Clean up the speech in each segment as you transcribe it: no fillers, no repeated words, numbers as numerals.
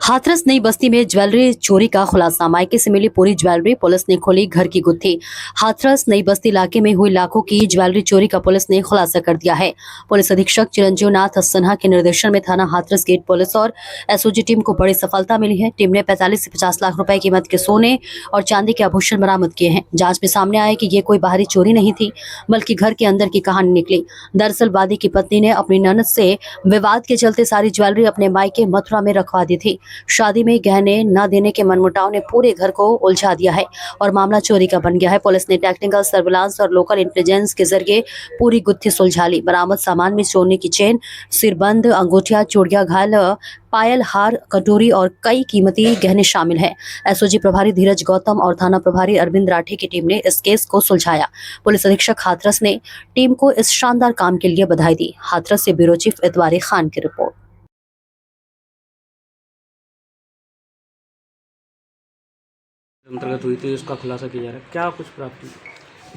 हाथरस नई बस्ती में ज्वेलरी चोरी का खुलासा। मायके से मिली पूरी ज्वेलरी, पुलिस ने खोली घर की गुत्थी। हाथरस नई बस्ती इलाके में हुई लाखों की ज्वेलरी चोरी का पुलिस ने खुलासा कर दिया है। पुलिस अधीक्षक चिरंजीव नाथ सिन्हा के निर्देशन में थाना हाथरस गेट पुलिस और एसओजी टीम को बड़ी सफलता मिली है। टीम ने 45 से 50 लाख रुपए कीमत के सोने और चांदी के आभूषण बरामद किए हैं। जांच में सामने आया कि ये कोई बाहरी चोरी नहीं थी, बल्कि घर के अंदर की कहानी निकली। दरअसल वादी की पत्नी ने अपनी ननद से विवाद के चलते सारी ज्वेलरी अपने मायके मथुरा में रखवा दी थी। शादी में गहने न देने के मनमुटाव ने पूरे घर को उलझा दिया है और मामला चोरी का बन गया है। पुलिस ने टेक्निकल सर्विलांस और लोकल इंटेलिजेंस के जरिए पूरी गुत्थी सुलझा ली। बरामद सामान में सोने की चेन, सिरबंद, अंगूठिया, चूड़िया, घायल, पायल, हार, कटोरी और कई कीमती गहने शामिल हैं। एसओजी प्रभारी धीरज गौतम और थाना प्रभारी अरविंद राठी की टीम ने इस केस को सुलझाया। पुलिस अधीक्षक हाथरस ने टीम को इस शानदार काम के लिए बधाई दी। हाथरस से ब्यूरो चीफ इतवारी खान की रिपोर्ट। अंतर्गत हुई थी, उसका खुलासा किया जा रहा है। क्या कुछ प्राप्ति?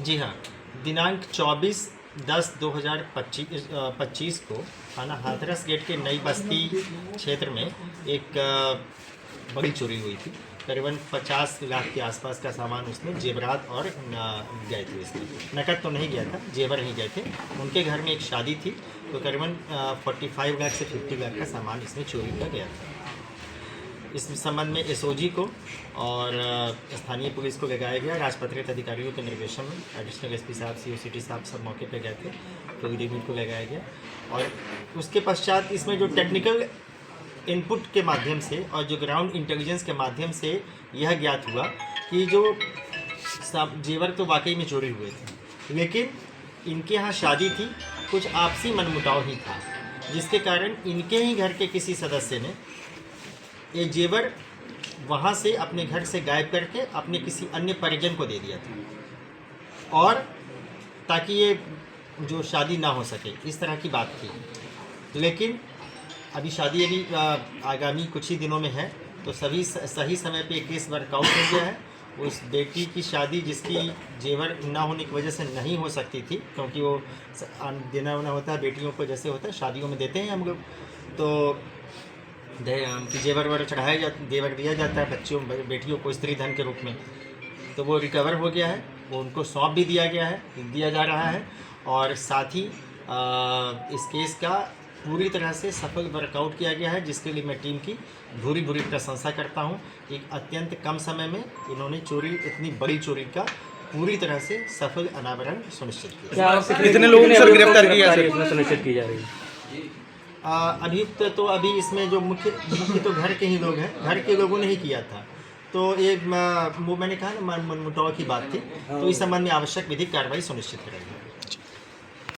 जी हाँ, दिनांक 24/10/2025 को थाना हाथरस गेट के नई बस्ती क्षेत्र में एक बड़ी चोरी हुई थी। करीबन 50 लाख के आसपास का सामान उसमें जेवरात और गए थे। इसमें नकद तो नहीं गया था, जेवर ही गए थे। उनके घर में एक शादी थी, तो करीबन 45 लाख से 50 लाख का सामान इसमें चोरी किया गया था। इस संबंध में एसओजी को और स्थानीय पुलिस को लगाया गया। राजपत्रित अधिकारियों के निर्देशन में एडिशनल एसपी साहब, सीओसीटी साहब सब मौके पे गए थे, तो यूनिट को लगाया गया। और उसके पश्चात इसमें जो टेक्निकल इनपुट के माध्यम से और जो ग्राउंड इंटेलिजेंस के माध्यम से यह ज्ञात हुआ कि जो जेवर तो वाकई में चोरी हुए थे, लेकिन इनके यहाँ शादी थी, कुछ आपसी मनमुटाव ही था, जिसके कारण इनके ही घर के किसी सदस्य ने ये जेवर वहाँ से अपने घर से गायब करके अपने किसी अन्य परिजन को दे दिया था, और ताकि ये जो शादी ना हो सके, इस तरह की बात थी। लेकिन अभी शादी आगामी कुछ ही दिनों में है, तो सही समय पे केस वर्कआउट हो गया है। उस बेटी की शादी जिसकी जेवर ना होने की वजह से नहीं हो सकती थी, क्योंकि वो देना होना होता है बेटियों को, जैसे होता है शादियों में देते हैं हम लोग, तो जेवर चढ़ाया जेवर दिया जाता है बच्चियों बेटियों को स्त्री धन के रूप में। तो वो रिकवर हो गया है, वो उनको सौंप भी दिया जा रहा है। और साथ ही इस केस का पूरी तरह से सफल वर्कआउट किया गया है, जिसके लिए मैं टीम की भूरी प्रशंसा करता हूं कि अत्यंत कम समय में इन्होंने इतनी बड़ी चोरी का पूरी तरह से सफल अनावरण सुनिश्चित किया। कितने लोगों ने गिरफ्तार किया सुनिश्चित की जा रही है? अभियुक्त तो अभी इसमें जो मुख्य तो घर के ही लोग हैं, घर के लोगों ने ही किया था। तो वो मैंने कहा ना मनमुटाव की बात थी, तो इस संबंध में आवश्यक विधिक कार्रवाई सुनिश्चित करेंगे।